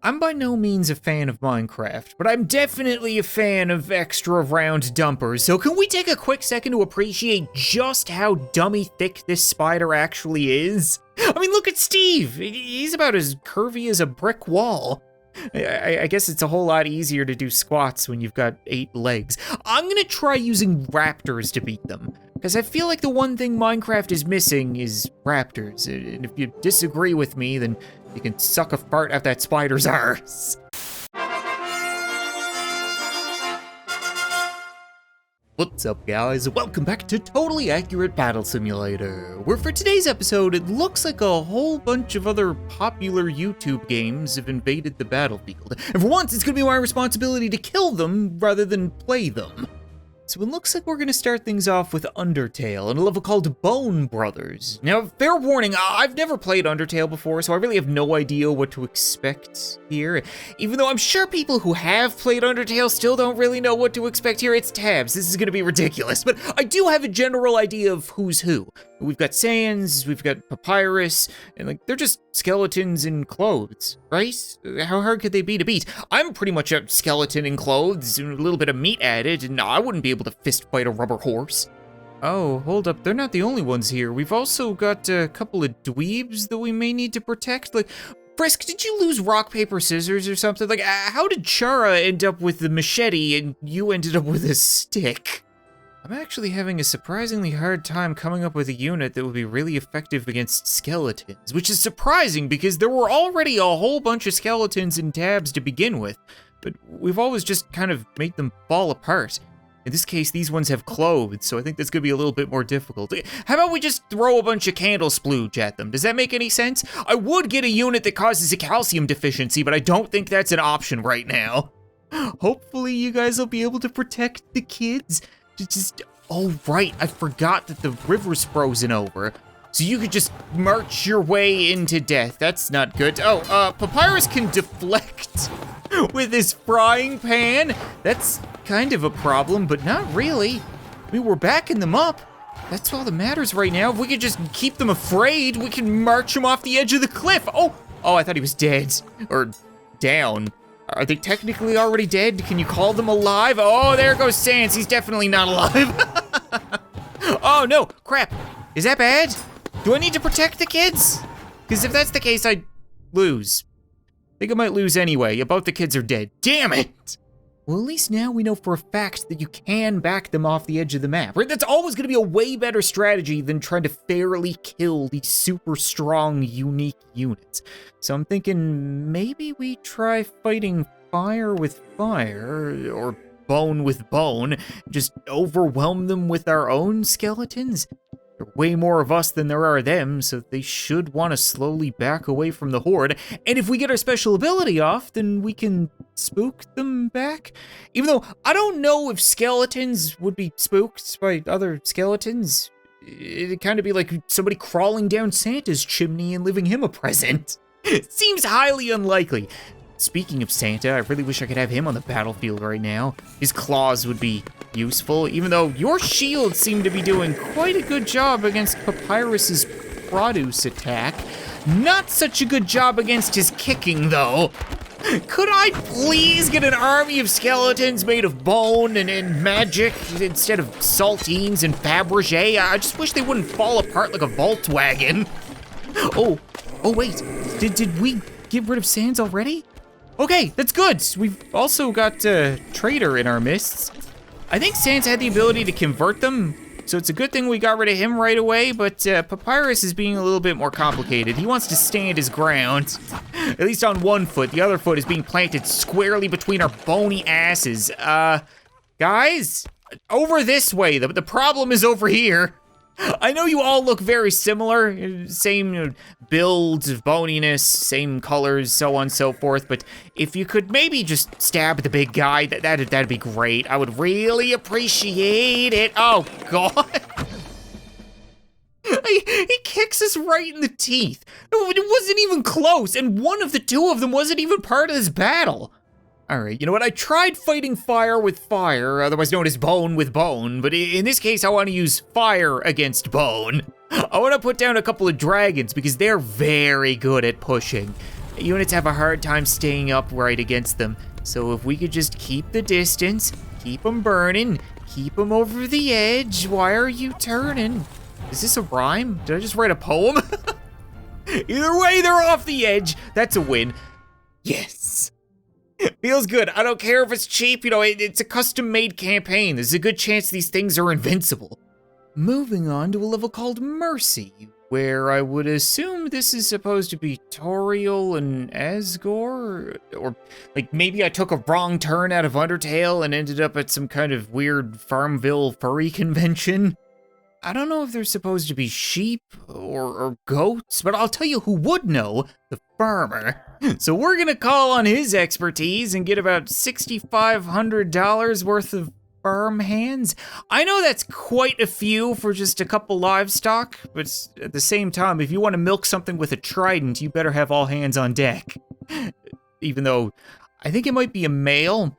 I'm by no means a fan of Minecraft, but I'm definitely a fan of extra round dumpers, so can we take a quick second to appreciate just how dummy thick this spider actually is? I mean, look at Steve! He's about as curvy as a brick wall. I guess it's a whole lot easier to do squats when you've got 8 legs. I'm gonna try using raptors to beat them, because I feel like the one thing Minecraft is missing is raptors, and if you disagree with me, then you can suck a fart out that spider's arse. What's up, guys? Welcome back to Totally Accurate Battle Simulator, where for today's episode, it looks like a whole bunch of other popular YouTube games have invaded the battlefield. And for once, it's gonna be my responsibility to kill them rather than play them. So it looks like we're gonna start things off with Undertale and a level called Bone Brothers. Now, fair warning, I've never played Undertale before, so I really have no idea what to expect here. Even though I'm sure people who have played Undertale still don't really know what to expect here. It's tabs, this is gonna be ridiculous, but I do have a general idea of who's who. We've got Sans, we've got Papyrus, and like, they're just skeletons in clothes, right? How hard could they be to beat? I'm pretty much a skeleton in clothes, and a little bit of meat added, and I wouldn't be able to fist fight a rubber horse. Oh, hold up, they're not the only ones here. We've also got a couple of dweebs that we may need to protect. Like, Frisk, did you lose rock, paper, scissors or something? Like, how did Chara end up with the machete and you ended up with a stick? I'm actually having a surprisingly hard time coming up with a unit that would be really effective against skeletons, which is surprising because there were already a whole bunch of skeletons in tabs to begin with, but we've always just kind of made them fall apart. In this case, these ones have clothes, so I think that's gonna be a little bit more difficult. How about we just throw a bunch of candle splooge at them? Does that make any sense? I would get a unit that causes a calcium deficiency, but I don't think that's an option right now. Hopefully you guys will be able to protect the kids. Oh right, I forgot that the river's frozen over. So you could just march your way into death. That's not good. Oh, Papyrus can deflect with his frying pan. That's kind of a problem, but not really. I mean, we're backing them up. That's all that matters right now. If we could just keep them afraid, we can march them off the edge of the cliff. Oh, I thought he was dead, or down. Are they technically already dead? Can you call them alive? Oh, there goes Sans. He's definitely not alive. Oh no, crap. Is that bad? Do I need to protect the kids? Because if that's the case, I'd lose. I think I might lose anyway. Both the kids are dead. Damn it! Well, at least now we know for a fact that you can back them off the edge of the map, right? That's always gonna be a way better strategy than trying to fairly kill these super strong, unique units. So I'm thinking maybe we try fighting fire with fire, or bone with bone, just overwhelm them with our own skeletons. There are way more of us than there are them, so they should want to slowly back away from the horde. And if we get our special ability off, then we can spook them back. Even though I don't know if skeletons would be spooked by other skeletons. It'd kind of be like somebody crawling down Santa's chimney and leaving him a present. Seems highly unlikely. Speaking of Santa, I really wish I could have him on the battlefield right now. His claws would be useful, even though your shields seem to be doing quite a good job against Papyrus's produce attack. Not such a good job against his kicking, though. Could I please get an army of skeletons made of bone and magic instead of saltines and Fabergé? I just wish they wouldn't fall apart like a Volkswagen. Oh wait, did we get rid of Sans already? Okay, that's good. We've also got Traitor in our midst. I think Sans had the ability to convert them, so it's a good thing we got rid of him right away, but Papyrus is being a little bit more complicated. He wants to stand his ground, at least on one foot. The other foot is being planted squarely between our bony asses. Guys, over this way. The problem is over here. I know you all look very similar, same build, boniness, same colors, so on and so forth, but if you could maybe just stab the big guy, that'd be great. I would really appreciate it. Oh, God. He kicks us right in the teeth. It wasn't even close, and one of the two of them wasn't even part of this battle. All right, you know what? I tried fighting fire with fire, otherwise known as bone with bone, but in this case, I want to use fire against bone. I want to put down a couple of dragons because they're very good at pushing. Units have a hard time staying upright against them. So if we could just keep the distance, keep them burning, keep them over the edge. Why are you turning? Is this a rhyme? Did I just write a poem? Either way, they're off the edge. That's a win. Yes. Feels good. I don't care if it's cheap. You know, it's a custom-made campaign. There's a good chance these things are invincible. Moving on to a level called Mercy, where I would assume this is supposed to be Toriel and Asgore, or like maybe I took a wrong turn out of Undertale and ended up at some kind of weird Farmville furry convention. I don't know if they're supposed to be sheep or goats, but I'll tell you who would know, the farmer. So we're gonna call on his expertise and get about $6,500 worth of farm hands. I know that's quite a few for just a couple livestock, but at the same time, if you want to milk something with a trident, you better have all hands on deck. Even though I think it might be a male.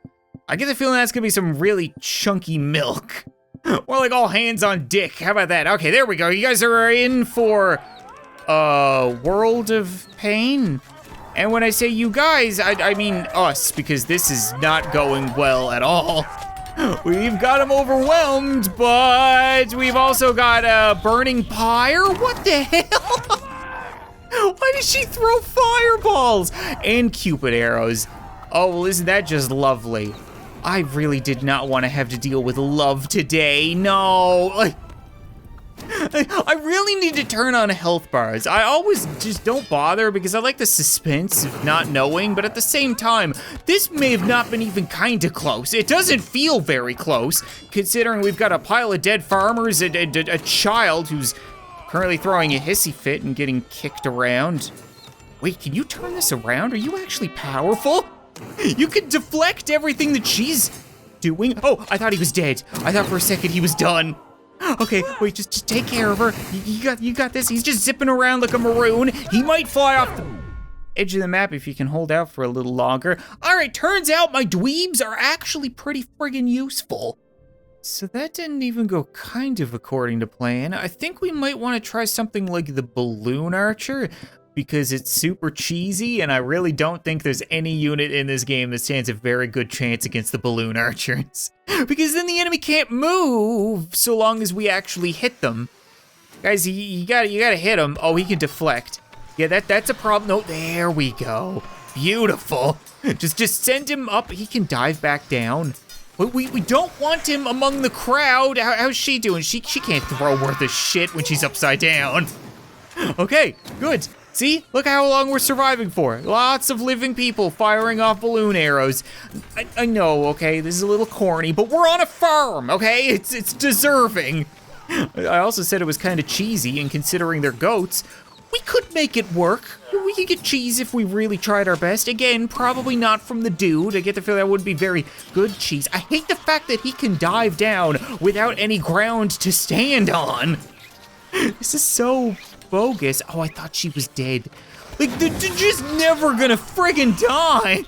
I get the feeling that's gonna be some really chunky milk. More like all hands on dick. How about that? Okay, there we go. You guys are in for a world of pain. And when I say you guys, I mean us, because this is not going well at all. We've got them overwhelmed, but we've also got a burning pyre. What the hell? Why did she throw fireballs? And Cupid arrows. Oh, well, isn't that just lovely? I really did not want to have to deal with love today, no. I really need to turn on health bars. I always just don't bother because I like the suspense of not knowing, but at the same time, this may have not been even kinda close. It doesn't feel very close, considering we've got a pile of dead farmers and a child who's currently throwing a hissy fit and getting kicked around. Wait, can you turn this around? Are you actually powerful? You can deflect everything that she's doing. Oh, I thought he was dead. I thought for a second he was done. Okay, wait, just take care of her. You got this. He's just zipping around like a maroon. He might fly off the edge of the map if you can hold out for a little longer. All right, turns out my dweebs are actually pretty friggin' useful. So that didn't even go kind of according to plan. I think we might want to try something like the balloon archer, because it's super cheesy, and I really don't think there's any unit in this game that stands a very good chance against the balloon archers. Because then the enemy can't move so long as we actually hit them. Guys, you gotta hit him. Oh, he can deflect. Yeah, that's a problem. No, there we go. Beautiful. Just send him up. He can dive back down. We don't want him among the crowd. How's she doing? She can't throw worth a shit when she's upside down. Okay, good. See, look how long we're surviving for. Lots of living people firing off balloon arrows. I know, okay, this is a little corny, but we're on a farm, okay? It's deserving. I also said it was kind of cheesy, and considering they're goats, we could make it work. We could get cheese if we really tried our best. Again, probably not from the dude. I get the feeling that wouldn't be very good cheese. I hate the fact that he can dive down without any ground to stand on. This is so bogus. Oh, I thought she was dead. Like, they're just never gonna friggin' die.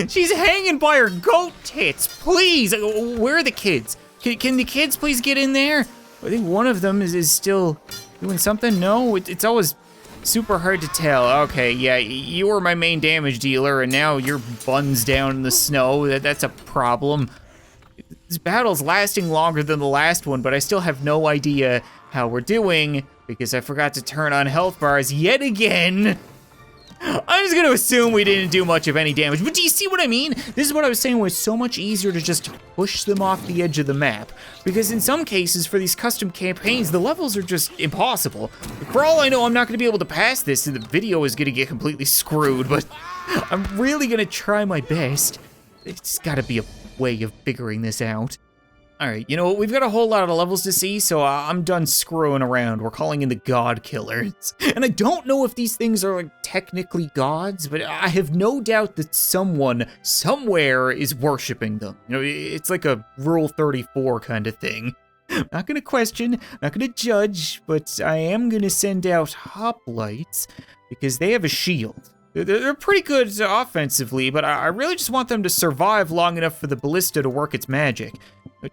She's hanging by her goat tits, please. Where are the kids? Can the kids please get in there? I think one of them is still doing something. No, it's always super hard to tell. Okay, yeah, you were my main damage dealer, and now your bun's down in the snow. That's a problem. This battle's lasting longer than the last one, but I still have no idea how we're doing because I forgot to turn on health bars yet again. I'm just gonna assume we didn't do much of any damage, but do you see what I mean? This is what I was saying, was so much easier to just push them off the edge of the map, because in some cases for these custom campaigns, the levels are just impossible. For all I know, I'm not gonna be able to pass this and the video is gonna get completely screwed, but I'm really gonna try my best. It's gotta be a way of figuring this out. All right, you know what? We've got a whole lot of levels to see, so I'm done screwing around. We're calling in the God Killers. And I don't know if these things are like technically gods, but I have no doubt that someone, somewhere, is worshiping them. You know, it's like a Rule 34 kind of thing. I'm not gonna question, not gonna judge, but I am gonna send out hoplites because they have a shield. They're pretty good offensively, but I really just want them to survive long enough for the ballista to work its magic.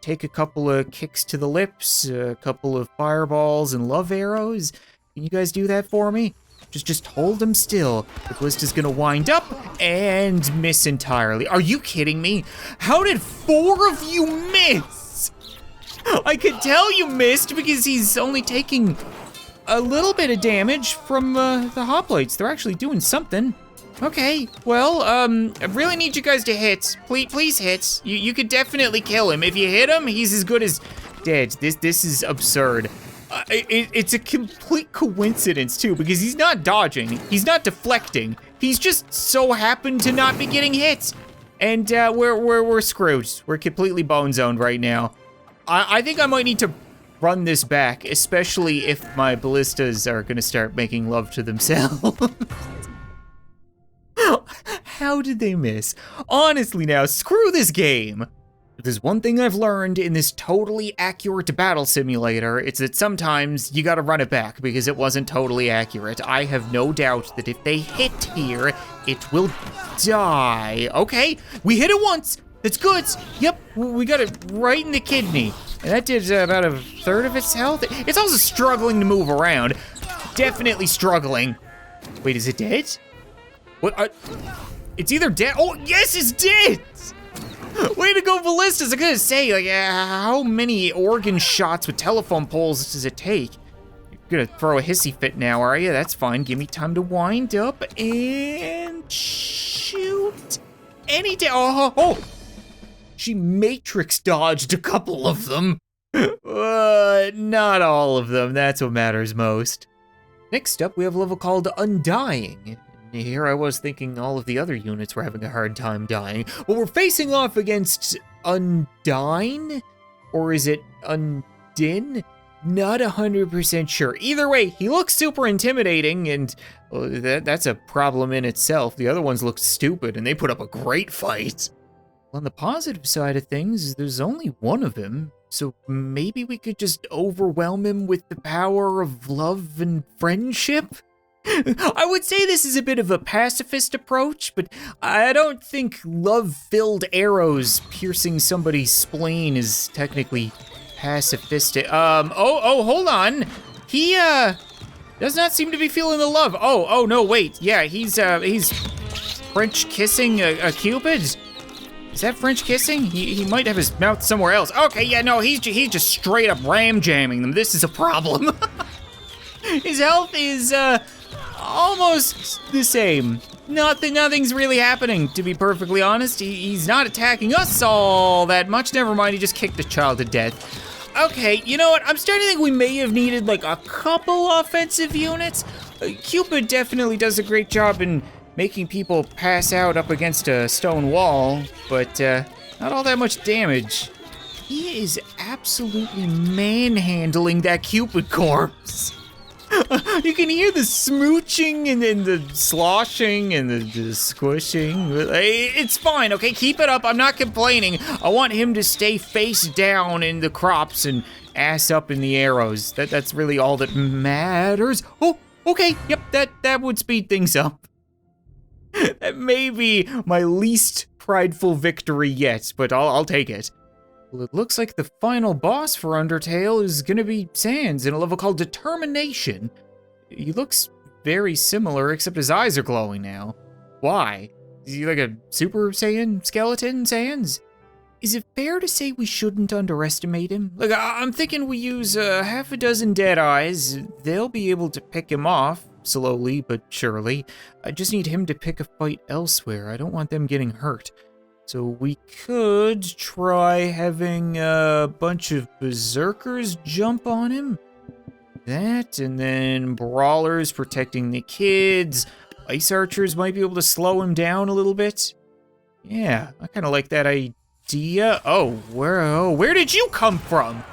Take a couple of kicks to the lips, a couple of fireballs and love arrows. Can you guys do that for me? Just hold him still. The ballista's gonna wind up and miss entirely. Are you kidding me? How did 4 of you miss? I could tell you missed because he's only taking a little bit of damage from the hoplites. They're actually doing something. Okay, well, I really need you guys to hit. Please hit. You could definitely kill him. If you hit him, he's as good as dead. This is absurd. It's a complete coincidence too, because he's not dodging, he's not deflecting. He's just so happened to not be getting hit. And we're screwed. We're completely bone zoned right now. I think I might need to run this back, especially if my ballistas are gonna start making love to themselves. How did they miss? Honestly now, screw this game. If there's one thing I've learned in this totally accurate battle simulator, it's that sometimes you gotta run it back because it wasn't totally accurate. I have no doubt that if they hit here, it will die. Okay, we hit it once. That's good. Yep, we got it right in the kidney. And that did about 1/3 of its health. It's also struggling to move around. Definitely struggling. Wait, is it dead? What? It's either dead. Oh, yes, it's dead. Way to go, ballistas. I'm gonna say, like, how many organ shots with telephone poles does it take? You're gonna throw a hissy fit now, are you? That's fine. Give me time to wind up and shoot. Oh! She matrix dodged a couple of them. Not all of them. That's what matters most. Next up, we have a level called Undying. Here I was thinking all of the other units were having a hard time dying. Well, we're facing off against Undyne? Or is it Undin? Not 100% sure. Either way, he looks super intimidating, and well, that's a problem in itself. The other ones look stupid, and they put up a great fight. On the positive side of things, there's only one of him, so maybe we could just overwhelm him with the power of love and friendship? I would say this is a bit of a pacifist approach, but I don't think love-filled arrows piercing somebody's spleen is technically pacifistic. Hold on. He, does not seem to be feeling the love. Oh, no, wait. Yeah, he's French kissing a Cupid? Is that French kissing? He might have his mouth somewhere else. Okay, yeah, no, he's just straight up ram jamming them. This is a problem. His health is, almost the same. Nothing's really happening, to be perfectly honest. He's not attacking us all that much. Never mind, he just kicked the child to death. Okay, you know what? I'm starting to think we may have needed like a couple offensive units. Cupid definitely does a great job in making people pass out up against a stone wall, but not all that much damage. He is absolutely manhandling that Cupid corpse. You can hear the smooching and then the sloshing and the squishing. It's fine, okay? Keep it up. I'm not complaining. I want him to stay face down in the crops and ass up in the arrows. That's really all that matters. Oh, okay. Yep, that would speed things up. That may be my least prideful victory yet, but I'll take it. Well, it looks like the final boss for Undertale is gonna be Sans in a level called Determination. He looks very similar, except his eyes are glowing now. Why? Is he like a Super Saiyan skeleton Sans? Is it fair to say we shouldn't underestimate him? Like, I'm thinking we use half a dozen dead eyes. They'll be able to pick him off, slowly but surely. I just need him to pick a fight elsewhere. I don't want them getting hurt. So we could try having a bunch of berserkers jump on him. That, and then brawlers protecting the kids. Ice archers might be able to slow him down a little bit. Yeah, I kind of like that idea. Oh, where did you come from?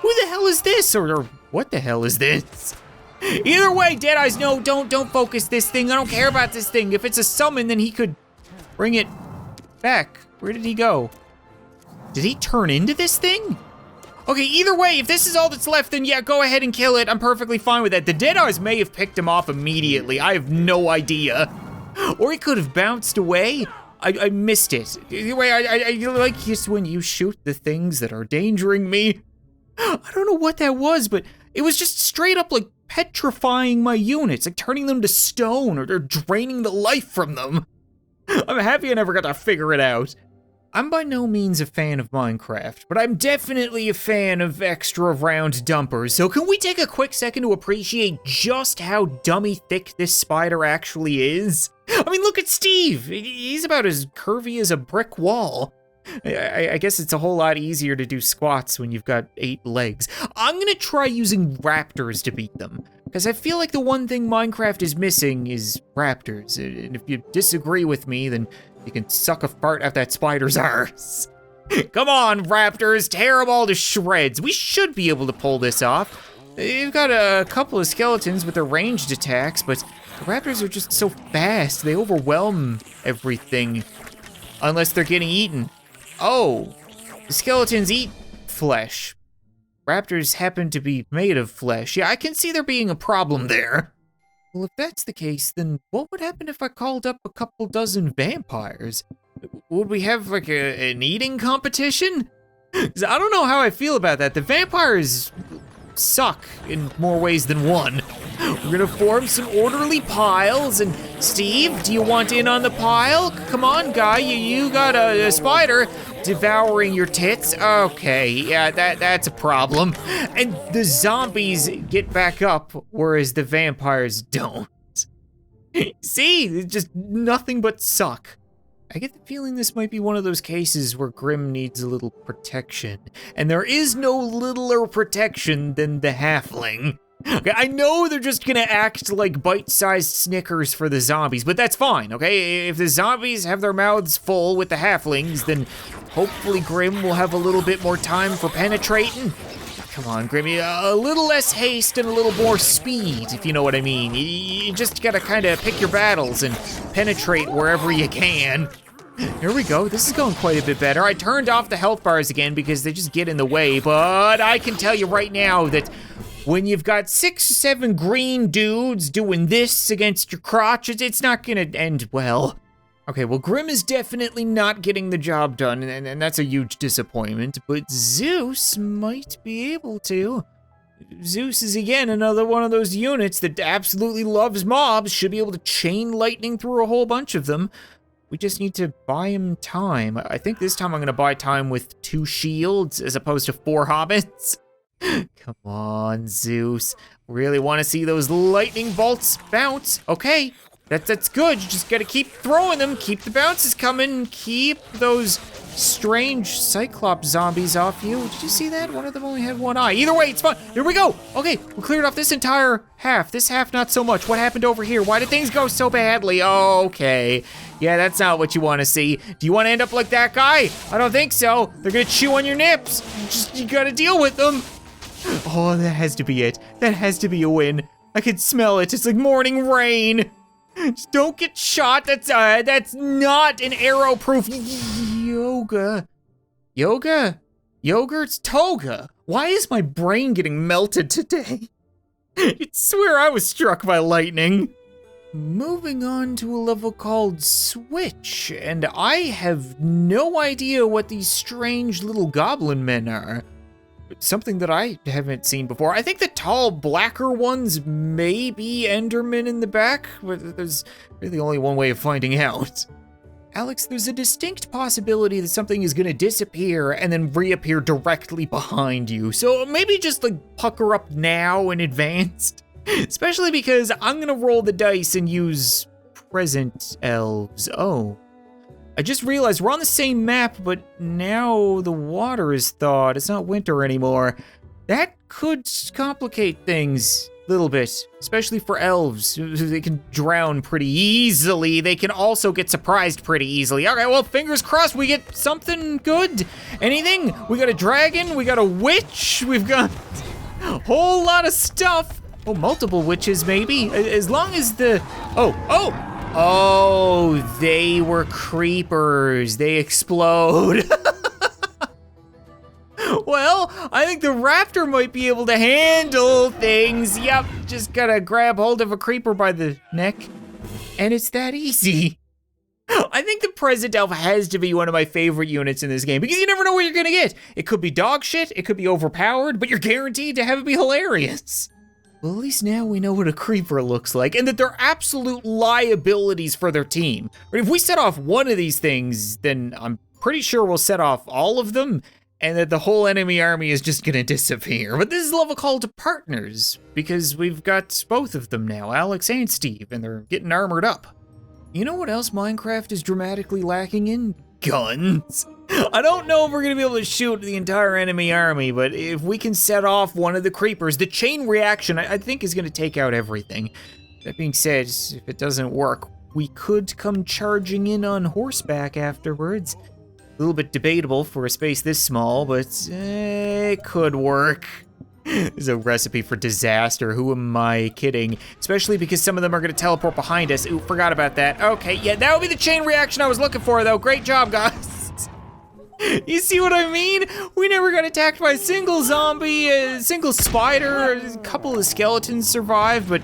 Who the hell is this? Or what the hell is this? Either way, Deadeyes, no, don't focus this thing. I don't care about this thing. If it's a summon, then he could bring it back. Where did he go? Did he turn into this thing? Okay, either way, if this is all that's left, then yeah, go ahead and kill it. I'm perfectly fine with that. The Deadeyes may have picked him off immediately. I have no idea. Or he could have bounced away. I missed it. Either way, I like just when you shoot the things that are endangering me. I don't know what that was, but it was just straight up like petrifying my units, like turning them to stone or draining the life from them. I'm happy I never got to figure it out. I'm by no means a fan of Minecraft, but I'm definitely a fan of extra round dumpers, so can we take a quick second to appreciate just how dummy thick this spider actually is? I mean, look at Steve. He's about as curvy as a brick wall. I guess it's a whole lot easier to do squats when you've got 8 legs. I'm gonna try using raptors to beat them, because I feel like the one thing Minecraft is missing is raptors, and if you disagree with me, then you can suck a fart out that spider's arse. Come on, raptors, tear them all to shreds. We should be able to pull this off. You've got a couple of skeletons with their ranged attacks, but the raptors are just so fast. They overwhelm everything, unless they're getting eaten. Oh, the skeletons eat flesh. Raptors happen to be made of flesh. Yeah, I can see there being a problem there. Well, if that's the case, then what would happen if I called up a couple dozen vampires? Would we have like an eating competition? 'Cause I don't know how I feel about that. The vampires suck in more ways than one. We're gonna form some orderly piles, and Steve, do you want in on the pile? Come on, guy, you got a spider devouring your tits. Okay, yeah, that's a problem. And the zombies get back up, whereas the vampires don't. See, just nothing but suck. I get the feeling this might be one of those cases where Grimm needs a little protection, and there is no littler protection than the halfling. Okay, I know they're just gonna act like bite-sized Snickers for the zombies, but that's fine, okay? If the zombies have their mouths full with the halflings, then hopefully Grimm will have a little bit more time for penetrating. Come on, Grimmy, a little less haste and a little more speed, if you know what I mean. You just gotta kinda pick your battles and penetrate wherever you can. Here we go, this is going quite a bit better. I turned off the health bars again because they just get in the way, but I can tell you right now that when you've got 6 or 7 green dudes doing this against your crotch, it's not gonna end well. Okay, well, Grimm is definitely not getting the job done, and that's a huge disappointment, but Zeus might be able to. Zeus is, again, another one of those units that absolutely loves mobs, should be able to chain lightning through a whole bunch of them. We just need to buy him time. I think this time I'm gonna buy time with 2 shields as opposed to 4 hobbits. Come on, Zeus. Really wanna see those lightning bolts bounce. Okay, that's good. You just gotta keep throwing them, keep the bounces coming, keep those strange Cyclops zombies off you. Did you see that? One of them only had 1 eye. Either way, it's fine. Here we go. Okay, we cleared off this entire half. This half, not so much. What happened over here? Why did things go so badly? Okay. Yeah, that's not what you wanna see. Do you wanna end up like that guy? I don't think so. They're gonna chew on your nips. You gotta deal with them. Oh, that has to be it. That has to be a win. I can smell it. It's like morning rain. Just don't get shot. That's not an arrow-proof yoga. Yoga? Yogurt's toga. Why is my brain getting melted today? You'd swear I was struck by lightning. Moving on to a level called Switch, and I have no idea what these strange little goblin men are. Something that I haven't seen before. I think the tall, blacker ones may be Endermen in the back, but there's really only one way of finding out. Alex, there's a distinct possibility that something is gonna disappear and then reappear directly behind you. So maybe just like pucker up now in advance. Especially because I'm gonna roll the dice and use present elves. Oh. I just realized we're on the same map, but now the water is thawed. It's not winter anymore. That could complicate things a little bit, especially for elves. They can drown pretty easily. They can also get surprised pretty easily. Okay, well, fingers crossed we get something good. Anything? We got a dragon, we got a witch, we've got a whole lot of stuff. Oh, multiple witches maybe, as long as the, Oh, they were creepers. They explode. Well, I think the raptor might be able to handle things. Yep, just gotta grab hold of a creeper by the neck, and it's that easy. I think the present elf has to be one of my favorite units in this game because you never know what you're gonna get. It could be dog shit, it could be overpowered, but you're guaranteed to have it be hilarious. Well, at least now we know what a creeper looks like and that they're absolute liabilities for their team. But if we set off one of these things, then I'm pretty sure we'll set off all of them and that the whole enemy army is just gonna disappear. But this is a level call to partners because we've got both of them now, Alex and Steve, and they're getting armored up. You know what else Minecraft is dramatically lacking in? Guns. I don't know if we're gonna be able to shoot the entire enemy army, but if we can set off one of the creepers, the chain reaction I think is gonna take out everything. That being said, if it doesn't work, we could come charging in on horseback afterwards. A little bit debatable for a space this small, but it could work. This is a recipe for disaster, who am I kidding? Especially because some of them are gonna teleport behind us. Ooh, forgot about that. Okay, yeah, that would be the chain reaction I was looking for though. Great job, guys. You see what I mean? We never got attacked by a single zombie, a single spider, a couple of skeletons survived, but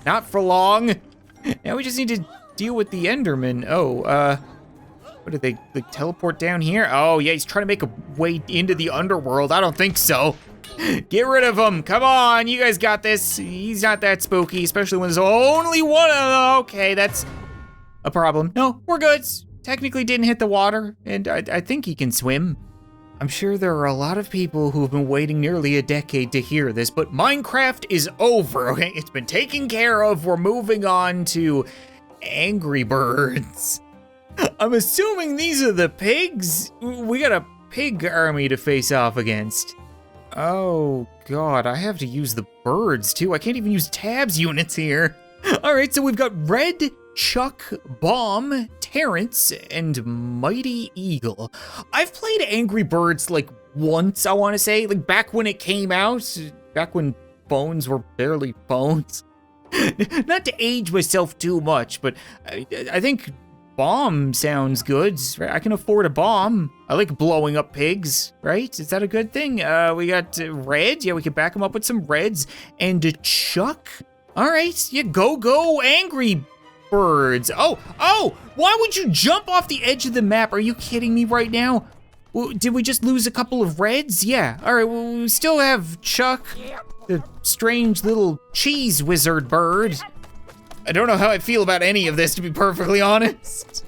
not for long. Now we just need to deal with the Enderman. Oh, what did they teleport down here? Oh yeah, he's trying to make a way into the underworld. I don't think so. Get rid of him, come on, you guys got this. He's not that spooky, especially when there's only one of them. Okay, that's a problem. No, we're good. Technically didn't hit the water, and I think he can swim. I'm sure there are a lot of people who have been waiting nearly a decade to hear this, but Minecraft is over, okay? It's been taken care of. We're moving on to Angry Birds. I'm assuming these are the pigs? We got a pig army to face off against. Oh God, I have to use the birds too. I can't even use tabs units here. All right, so we've got Red, Chuck, Bomb, Terrence, and Mighty Eagle. I've played Angry Birds like once, I wanna say, like back when it came out, back when phones were barely phones. Not to age myself too much, but I think bomb sounds good. I can afford a bomb. I like blowing up pigs, right? Is that a good thing? We got red. Yeah, we can back them up with some reds. And a Chuck. All right, yeah, go Angry Birds. Oh, why would you jump off the edge of the map? Are you kidding me right now? Did we just lose a couple of reds? Yeah, all right, well, we still have Chuck, the strange little cheese wizard bird. I don't know how I feel about any of this, to be perfectly honest.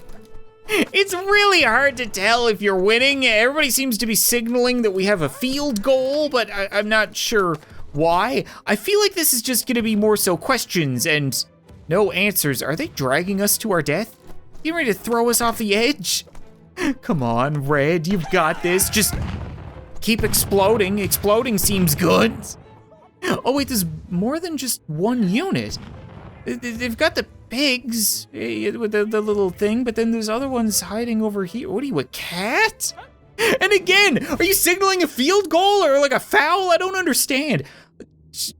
It's really hard to tell if you're winning. Everybody seems to be signaling that we have a field goal, but I'm not sure why. I feel like this is just gonna be more so questions and no answers. Are they dragging us to our death? You ready to throw us off the edge? Come on, Red, you've got this. Just keep exploding. Exploding seems good. Oh wait, there's more than just one unit. They've got the pigs with the little thing, but then there's other ones hiding over here. What are you, a cat? And again, are you signaling a field goal or like a foul? I don't understand.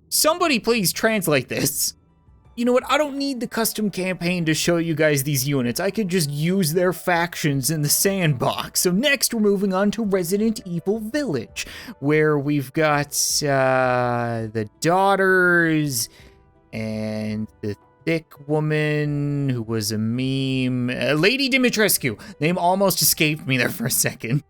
Somebody please translate this. You know what, I don't need the custom campaign to show you guys these units. I could just use their factions in the sandbox. So next we're moving on to Resident Evil Village, where we've got the daughters, and the thick woman who was a meme, Lady Dimitrescu. Name almost escaped me there for a second.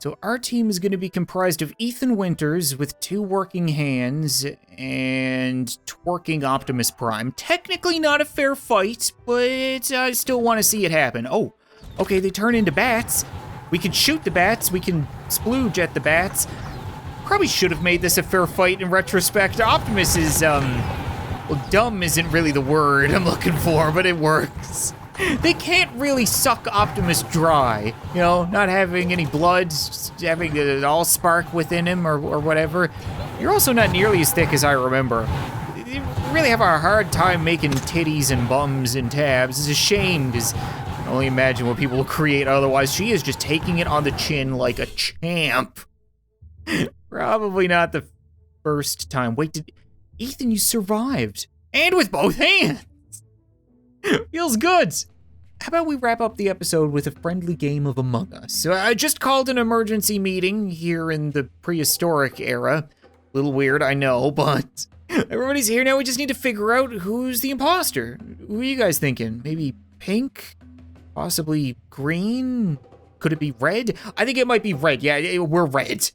So our team is gonna be comprised of Ethan Winters with 2 working hands and twerking Optimus Prime. Technically not a fair fight, but I still wanna see it happen. Oh, okay, they turn into bats. We can shoot the bats, we can splooge at the bats. Probably should have made this a fair fight in retrospect. Optimus is, well, dumb isn't really the word I'm looking for, but it works. They can't really suck Optimus dry, you know, not having any blood, just having it all spark within him or whatever. You're also not nearly as thick as I remember. You really have a hard time making titties and bums and tabs. It's a shame, because I can only imagine what people will create otherwise. She is just taking it on the chin like a champ. Probably not the first time. Wait, Ethan, you survived. And with both hands. Feels good. How about we wrap up the episode with a friendly game of Among Us? So I just called an emergency meeting here in the prehistoric era. A little weird, I know, but everybody's here now. We just need to figure out who's the imposter. Who are you guys thinking? Maybe pink? Possibly green? Could it be red? I think it might be red. Yeah, we're red.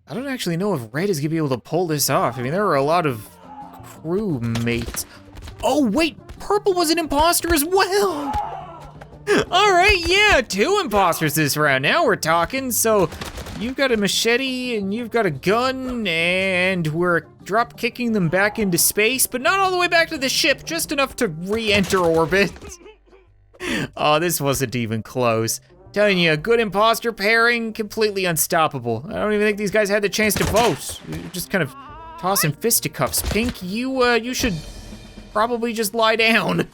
I don't actually know if red is gonna be able to pull this off. I mean, there are a lot of crewmates. Oh wait, purple was an imposter as well. All right, yeah, 2 imposters this round. Now we're talking. So you've got a machete and you've got a gun, and we're drop kicking them back into space, but not all the way back to the ship, just enough to re-enter orbit. Oh, this wasn't even close. Telling you, a good imposter pairing, completely unstoppable. I don't even think these guys had the chance to vote. Just kind of tossing fisticuffs. Pink, you should probably just lie down.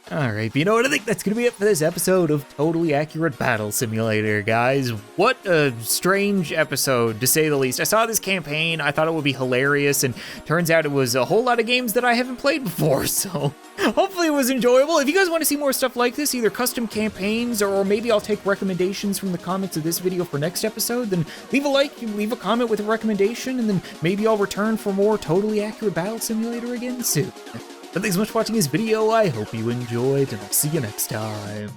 All right, but you know what? I think that's gonna be it for this episode of Totally Accurate Battle Simulator, guys. What a strange episode, to say the least. I saw this campaign, I thought it would be hilarious, and turns out it was a whole lot of games that I haven't played before, so hopefully it was enjoyable. If you guys wanna see more stuff like this, either custom campaigns, or maybe I'll take recommendations from the comments of this video for next episode, then leave a like, leave a comment with a recommendation, and then maybe I'll return for more Totally Accurate Battle Simulator again soon. But thanks so much for watching this video, I hope you enjoyed, and I'll see you next time.